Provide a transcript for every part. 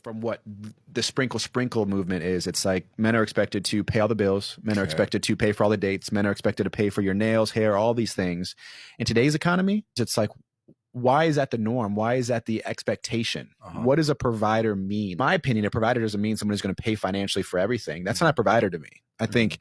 From what the sprinkle movement is. It's like men are expected to pay all the bills, men are expected to pay for all the dates, men are expected to pay for your nails, hair, all these things. In today's economy, it's like, why is that the norm? Why is that the expectation? What does a provider mean? In my opinion, a provider doesn't mean someone who's going to pay financially for everything. That's not a provider to me. I think,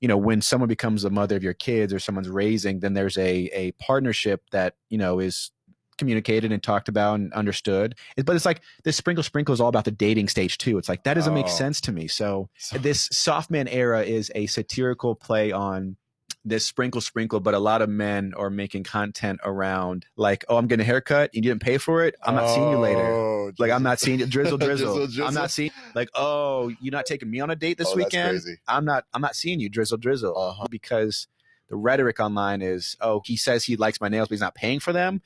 when someone becomes the mother of your kids or someone's raising, then there's a partnership that, is communicated and talked about and understood. But it's like this sprinkle is all about the dating stage too. It's like that doesn't make sense to me. So this soft man era is a satirical play on this sprinkle, but a lot of men are making content around like, oh, I'm getting a haircut, you didn't pay for it, I'm not seeing you later. Like, I'm not seeing you, drizzle. I'm not seeing, like, oh, you're not taking me on a date this weekend. I'm not seeing you, drizzle. Because the rhetoric online is, oh, he says he likes my nails, but he's not paying for them.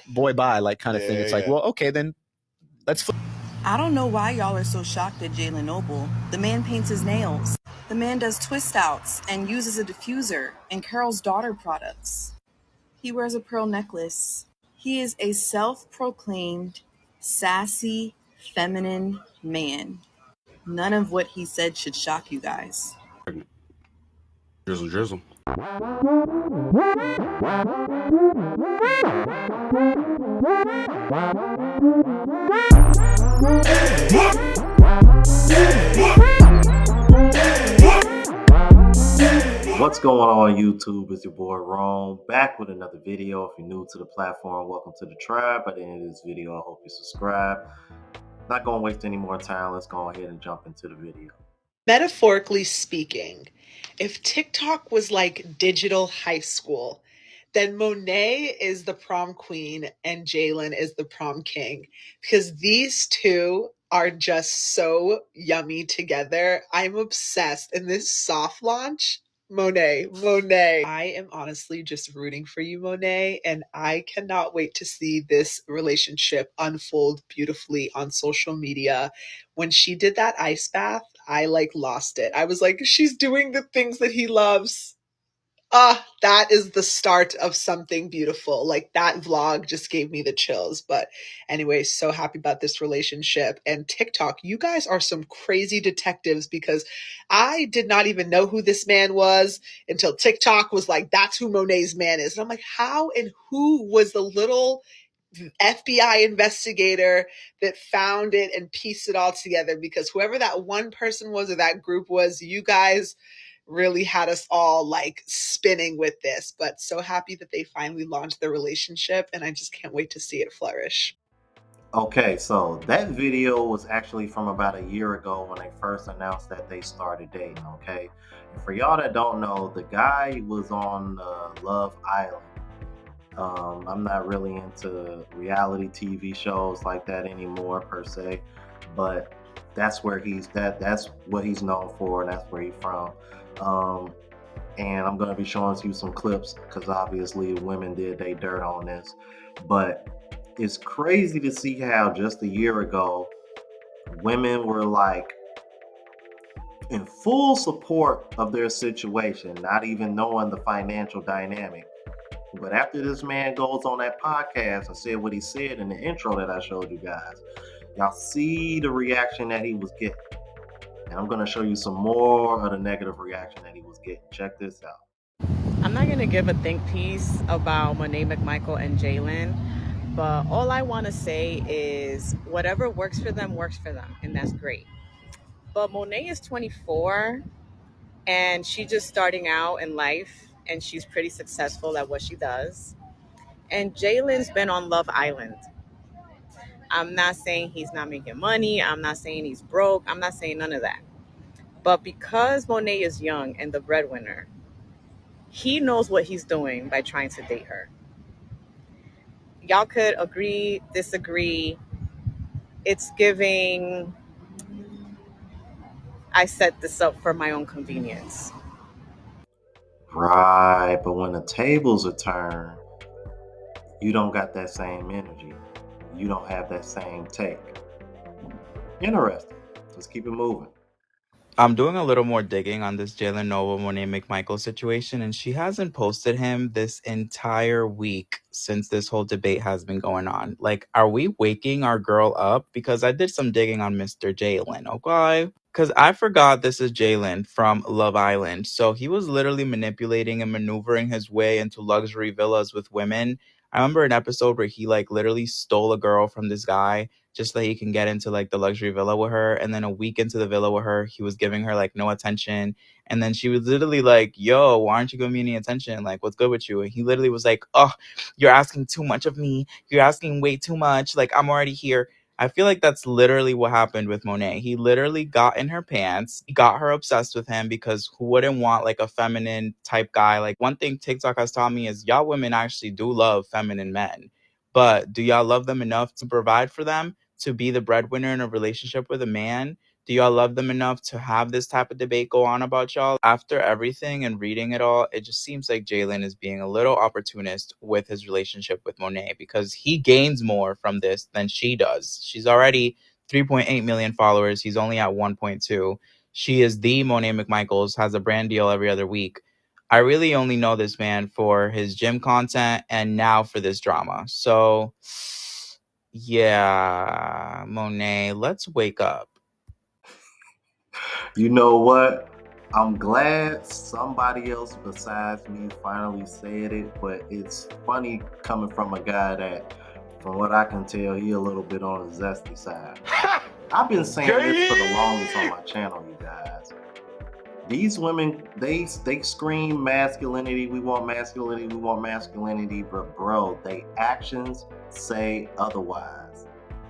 Boy, bye, like kind of thing. It's like, well, okay, then let's flip. I don't know why y'all are so shocked at Jalen Noble. The man paints his nails. The man does twist outs and uses a diffuser in Carol's Daughter products. He wears a pearl necklace. He is a self-proclaimed, sassy, feminine man. None of what he said should shock you guys. Drizzle. What's going on YouTube? It's your boy Rome, back with another video. If you're new to the platform, welcome to the tribe. By the end of this video, I hope you subscribe. Not gonna waste any more time. Let's go ahead and jump into the video. Metaphorically speaking, if TikTok was like digital high school, then Monet is the prom queen and Jalen is the prom king, because these two are just so yummy together. I'm obsessed. In this soft launch, Monet. I am honestly just rooting for you, Monet, and I cannot wait to see this relationship unfold beautifully on social media. When she did that ice bath, I like lost it. I was like, she's doing the things that he loves. That is the start of something beautiful. Like, that vlog just gave me the chills. But anyway, so happy about this relationship. And TikTok, you guys are some crazy detectives, because I did not even know who this man was until TikTok was like, that's who Monet's man is. And I'm like, how and who was the little FBI investigator that found it and pieced it all together? Because whoever that one person was or that group was, you guys really had us all like spinning with this. But so happy that they finally launched their relationship, and I just can't wait to see it flourish. Okay, so that video was actually from about a year ago when they first announced that they started dating. Okay, and for y'all that don't know, the guy was on Love Island. I'm not really into reality TV shows like that anymore per se, but that's where that's what he's known for, and that's where he's from. Um, and I'm going to be showing you some clips because obviously women did they dirt on this. But it's crazy to see how just a year ago women were like in full support of their situation, not even knowing the financial dynamic. But after this man goes on that podcast and said what he said in the intro that I showed you guys, y'all see the reaction that he was getting. And I'm going to show you some more of the negative reaction that he was getting. Check this out. I'm not going to give a think piece about Monet McMichael and Jalen, but all I want to say is whatever works for them, and that's great. But Monet is 24, and she's just starting out in life, and she's pretty successful at what she does. And Jalen's been on Love Island. I'm not saying he's not making money. I'm not saying he's broke. I'm not saying none of that. But because Monet is young and the breadwinner, he knows what he's doing by trying to date her. Y'all could agree, disagree. It's giving, I set this up for my own convenience. Right, but when the tables are turned, you don't got that same energy. You don't have that same take. Interesting. Let's keep it moving. I'm doing a little more digging on this Jalen Noble Monet McMichael situation, and she hasn't posted him this entire week since this whole debate has been going on. Like, are we waking our girl up? Because I did some digging on Mr. Jalen, okay? Because I forgot this is Jalen from Love Island. So he was literally manipulating and maneuvering his way into luxury villas with women. I remember an episode where he like literally stole a girl from this guy just so he can get into like the luxury villa with her. And then a week into the villa with her, he was giving her like no attention. And then she was literally like, yo, why aren't you giving me any attention? Like, what's good with you? And he literally was like, oh, you're asking too much of me. You're asking way too much. Like, I'm already here. I feel like that's literally what happened with Monet. He literally got in her pants, got her obsessed with him because who wouldn't want like a feminine type guy? Like, one thing TikTok has taught me is y'all women actually do love feminine men. But do y'all love them enough to provide for them? To be the breadwinner in a relationship with a man? Do y'all love them enough to have this type of debate go on about y'all? After everything and reading it all, it just seems like Jalen is being a little opportunist with his relationship with Monet because he gains more from this than she does. She's already 3.8 million followers. He's only at 1.2. She is the Monet McMichaels, has a brand deal every other week. I really only know this man for his gym content and now for this drama. So yeah, Monet, let's wake up. You know what? I'm glad somebody else besides me finally said it, but it's funny coming from a guy that, from what I can tell, he a little bit on the zesty side. I've been saying this for the longest on my channel, you guys. These women, they scream masculinity, we want masculinity, we want masculinity, but bro, they actions say otherwise.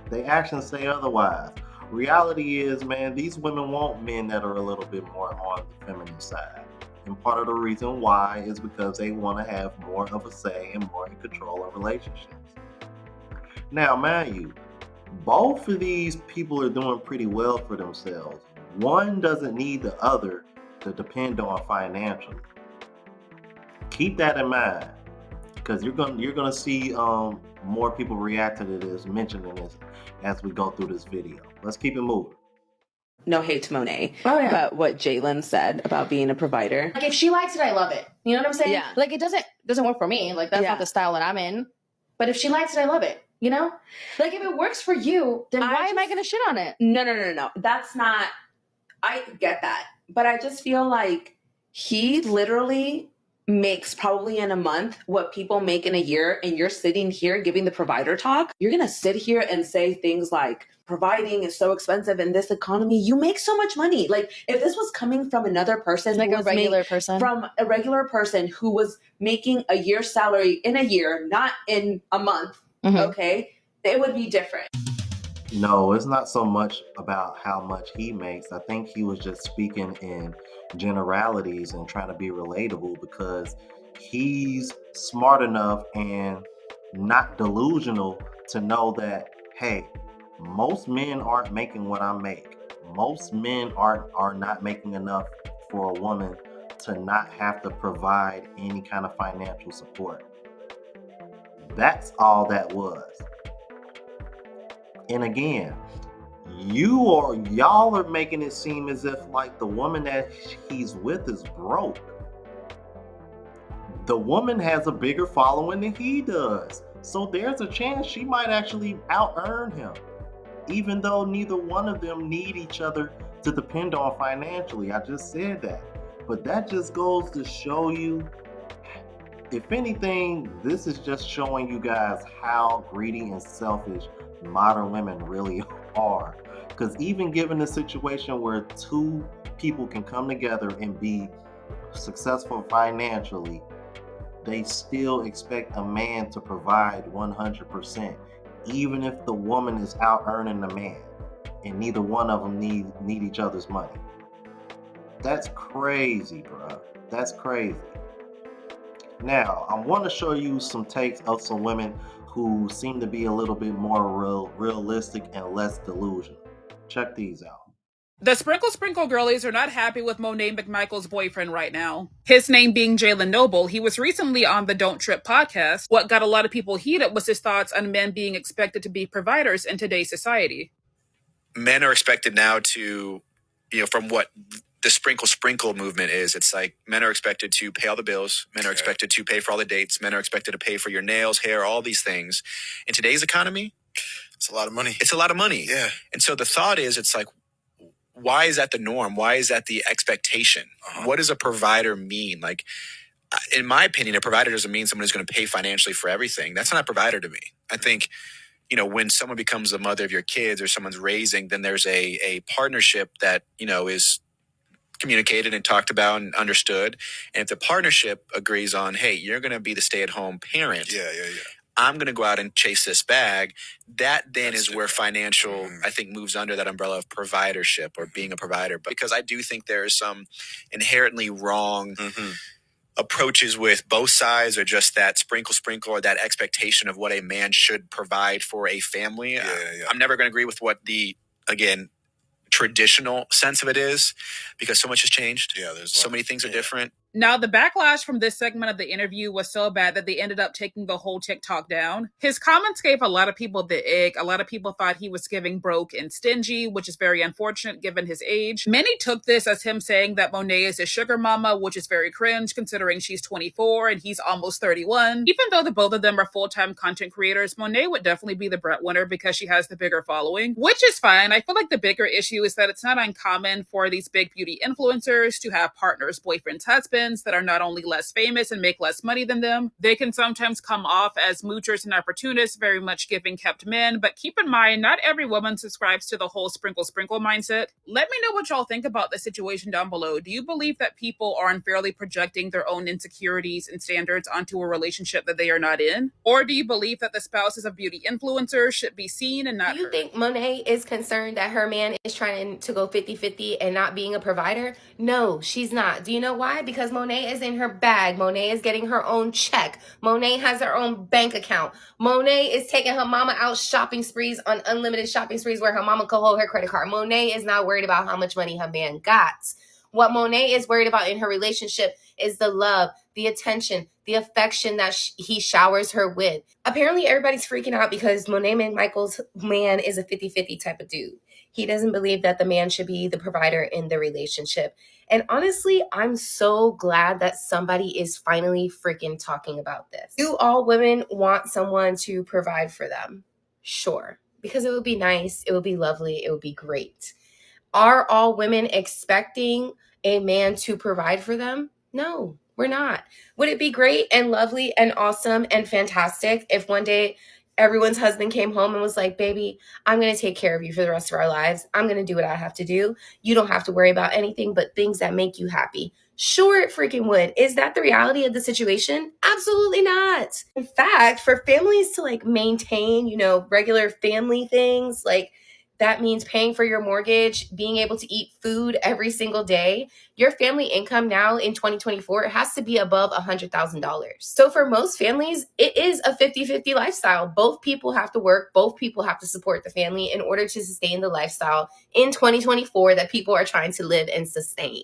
They actions say otherwise. Reality is, man, these women want men that are a little bit more on the feminine side. And part of the reason why is because they want to have more of a say and more in control of relationships. Now, mind you, both of these people are doing pretty well for themselves. One doesn't need the other to depend on financially. Keep that in mind, because you're gonna see more people reacting to this, mentioning this as we go through this video. Let's keep it moving. No hate to Monet, but what Jalen said about being a provider. Like, if she likes it, I love it. You know what I'm saying? Yeah. Like, it doesn't work for me. Like, that's not the style that I'm in. But if she likes it, I love it. You know? Like, if it works for you, then why am I going to shit on it? No. That's not. I get that, but I just feel like he literally makes probably in a month what people make in a year, and you're sitting here giving the provider talk. You're gonna sit here and say things like providing is so expensive in this economy. You make so much money. Like, if this was coming from another person, Like a regular person, from a regular person who was making a year's salary in a year, not in a month, okay, it would be different. No, it's not so much about how much he makes. I think he was just speaking in generalities and trying to be relatable because he's smart enough and not delusional to know that, hey, most men aren't making what I make. Most men are not making enough for a woman to not have to provide any kind of financial support. That's all that was. And again, y'all are making it seem as if like the woman that he's with is broke. The woman has a bigger following than he does. So there's a chance she might actually out-earn him, even though neither one of them need each other to depend on financially. I just said that. But that just goes to show you, if anything, this is just showing you guys how greedy and selfish modern women really are. Because even given a situation where two people can come together and be successful financially, they still expect a man to provide 100%, even if the woman is out earning the man and neither one of them need each other's money. That's crazy, bro. That's crazy. Now, I want to show you some takes of some women who seem to be a little bit more realistic and less delusional. Check these out. The Sprinkle girlies are not happy with Monet McMichael's boyfriend right now. His name being Jalen Noble. He was recently on the Don't Trip podcast. What got a lot of people heated was his thoughts on men being expected to be providers in today's society. Men are expected now to from what the sprinkle movement is. It's like men are expected to pay all the bills. Men are expected to pay for all the dates. Men are expected to pay for your nails, hair, all these things. In today's economy, it's a lot of money. It's a lot of money. Yeah. And so the thought is, it's like, why is that the norm? Why is that the expectation? What does a provider mean? Like, in my opinion, a provider doesn't mean someone who's going to pay financially for everything. That's not a provider to me. I think, when someone becomes the mother of your kids or someone's raising, then there's a partnership that, is communicated and talked about and understood. And if the partnership agrees on, hey, you're going to be the stay-at-home parent. Yeah. I'm going to go out and chase this bag. That then is where financial, I think, moves under that umbrella of providership or being a provider. But because I do think there is some inherently wrong approaches with both sides, or just that sprinkle or that expectation of what a man should provide for a family. I'm never going to agree with what the, again, traditional sense of it is, because so much has changed. Yeah, there's so many things are different. Now, the backlash from this segment of the interview was so bad that they ended up taking the whole TikTok down. His comments gave a lot of people the ick. A lot of people thought he was giving broke and stingy, which is very unfortunate given his age. Many took this as him saying that Monet is his sugar mama, which is very cringe considering she's 24 and he's almost 31. Even though the both of them are full-time content creators, Monet would definitely be the breadwinner because she has the bigger following, which is fine. I feel like the bigger issue is that it's not uncommon for these big beauty influencers to have partners, boyfriends, husbands that are not only less famous and make less money than them. They can sometimes come off as moochers and opportunists, very much giving kept men, but keep in mind, not every woman subscribes to the whole sprinkle mindset. Let me know what y'all think about the situation down below. Do you believe that people are unfairly projecting their own insecurities and standards onto a relationship that they are not in? Or do you believe that the spouses of beauty influencers should be seen and not Do you think Monet is concerned that her man is trying to go 50-50 and not being a provider? No, she's not. Do you know why? Because Monet is in her bag. Monet is getting her own check. Monet has her own bank account. Monet is taking her mama out shopping sprees, on unlimited shopping sprees where her mama could hold her credit card. Monet is not worried about how much money her man got. What Monet is worried about in her relationship is the love, the attention, the affection that he showers her with. Apparently, everybody's freaking out because Monet McMichael's man is a 50-50 type of dude. He doesn't believe that the man should be the provider in the relationship. And honestly, I'm so glad that somebody is finally freaking talking about this. Do all women want someone to provide for them? Sure, because it would be nice, it would be lovely, it would be great. Are all women expecting a man to provide for them? No, we're not. Would it be great and lovely and awesome and fantastic if one day everyone's husband came home and was like, baby, I'm going to take care of you for the rest of our lives. I'm going to do what I have to do. You don't have to worry about anything but things that make you happy. Sure, it freaking would. Is that the reality of the situation? Absolutely not. In fact, for families to maintain, regular family things, that means paying for your mortgage, being able to eat food every single day. Your family income now in 2024 has to be above $100,000. So for most families, it is a 50-50 lifestyle. Both people have to work. Both people have to support the family in order to sustain the lifestyle in 2024 that people are trying to live and sustain.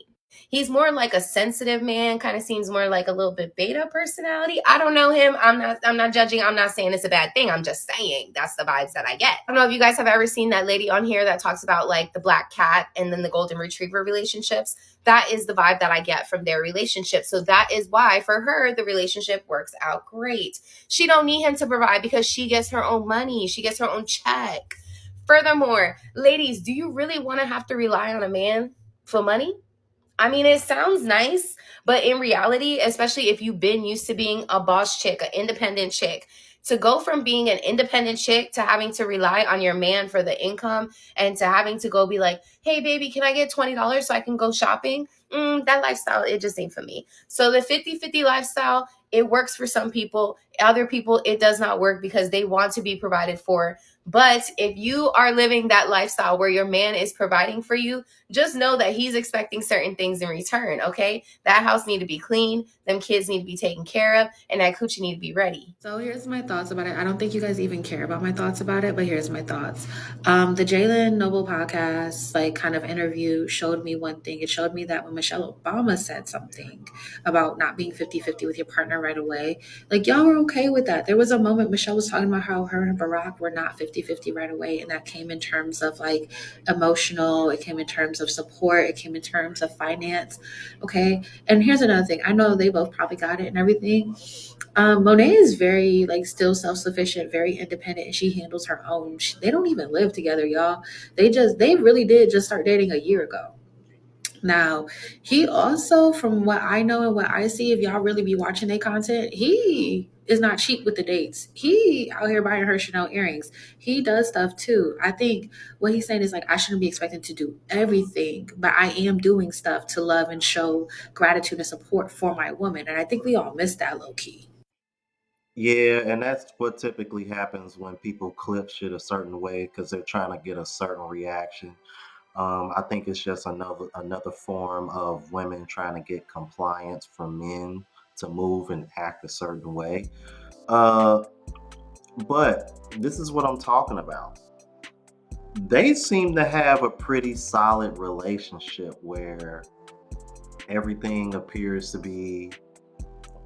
He's more like a sensitive man, kind of seems more like a little bit beta personality. I don't know him. I'm not judging. I'm not saying it's a bad thing. I'm just saying that's the vibes that I get. I don't know if you guys have ever seen that lady on here that talks about the black cat and then the golden retriever relationships. That is the vibe that I get from their relationship. So that is why for her, the relationship works out great. She don't need him to provide because she gets her own money. She gets her own check. Furthermore, ladies, do you really want to have to rely on a man for money? I mean, it sounds nice, but in reality, especially if you've been used to being a boss chick, an independent chick, to go from being an independent chick to having to rely on your man for the income and to having to go be like, hey, baby, can I get $20 so I can go shopping? That lifestyle, it just ain't for me. So the 50-50 lifestyle, it works for some people. Other people, it does not work because they want to be provided for. But if you are living that lifestyle where your man is providing for you, just know that he's expecting certain things in return, okay? That house need to be clean, them kids need to be taken care of, and that coochie need to be ready. So here's my thoughts about it. I don't think you guys even care about my thoughts about it, but here's my thoughts. The Jalen Noble podcast, kind of interview showed me one thing. It showed me that when Michelle Obama said something about not being 50-50 with your partner right away, y'all were okay with that. There was a moment Michelle was talking about how her and Barack were not 50-50. 50-50 right away. And that came in terms of like emotional, it came in terms of support, it came in terms of finance. Okay. And here's another thing. I know they both probably got it and everything. Monet is very like still self-sufficient, very independent, and she handles her own. They don't even live together, y'all. They really did just start dating a year ago. Now, he also, from what I know and what I see, if y'all really be watching their content, he is not cheap with the dates. He out here buying her Chanel earrings. He does stuff too. I think what he's saying is like, I shouldn't be expected to do everything, but I am doing stuff to love and show gratitude and support for my woman. And I think we all miss that low key. Yeah, and that's what typically happens when people clip shit a certain way because they're trying to get a certain reaction. I think it's just another form of women trying to get compliance from men to move and act a certain way. Uh, but this is what I'm talking about. They seem to have a pretty solid relationship where everything appears to be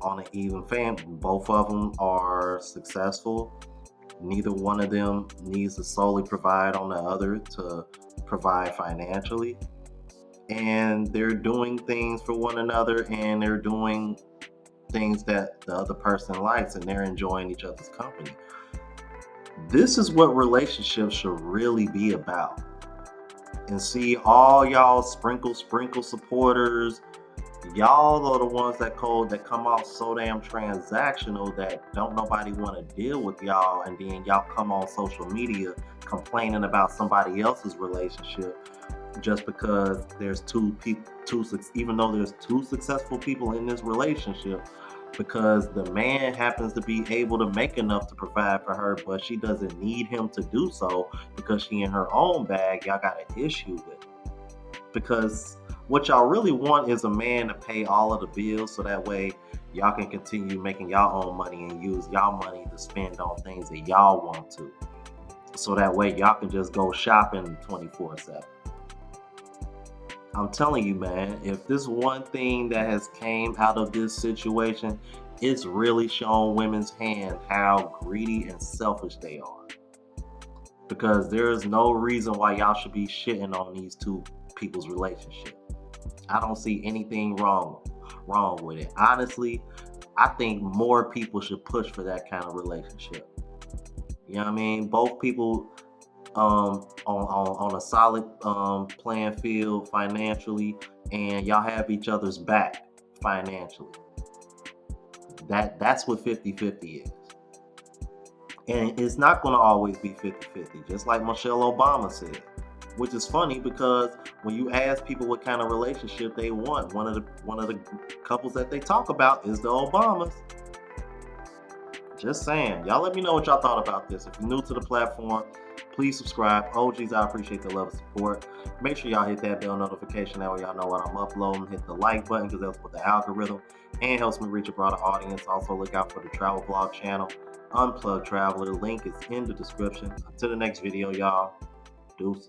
on an even fan. Both of them are successful. Neither one of them needs to solely provide on the other to provide financially. And they're doing things for one another and they're doing things that the other person likes and they're enjoying each other's company. This is what relationships should really be about. And see, all y'all sprinkle supporters, y'all are the ones that come off so damn transactional that don't nobody want to deal with y'all, and then y'all come on social media complaining about somebody else's relationship just because there's even though there's two successful people in this relationship, because the man happens to be able to make enough to provide for her, but she doesn't need him to do so because she in her own bag. Y'all got an issue with it. Because what y'all really want is a man to pay all of the bills so that way y'all can continue making y'all own money and use y'all money to spend on things that y'all want to. So that way y'all can just go shopping 24/7. I'm telling you, man, if this one thing that has came out of this situation, it's really shown women's hand how greedy and selfish they are. Because there is no reason why y'all should be shitting on these two people's relationship. I don't see anything wrong with it. Honestly, I think more people should push for that kind of relationship. You know what I mean? Both people on a solid playing field financially, and y'all have each other's back financially. That's what 50-50 is. And it's not going to always be 50-50, just like Michelle Obama said. Which is funny because when you ask people what kind of relationship they want, one of the couples that they talk about is the Obamas. Just saying. Y'all let me know what y'all thought about this. If you're new to the platform, please subscribe. OGs, I appreciate the love and support. Make sure y'all hit that bell notification. That way y'all know when I'm uploading. Hit the like button because that's what the algorithm and helps me reach a broader audience. Also look out for the travel vlog channel, Unplugged Traveler. Link is in the description. Until the next video, y'all. Deuces.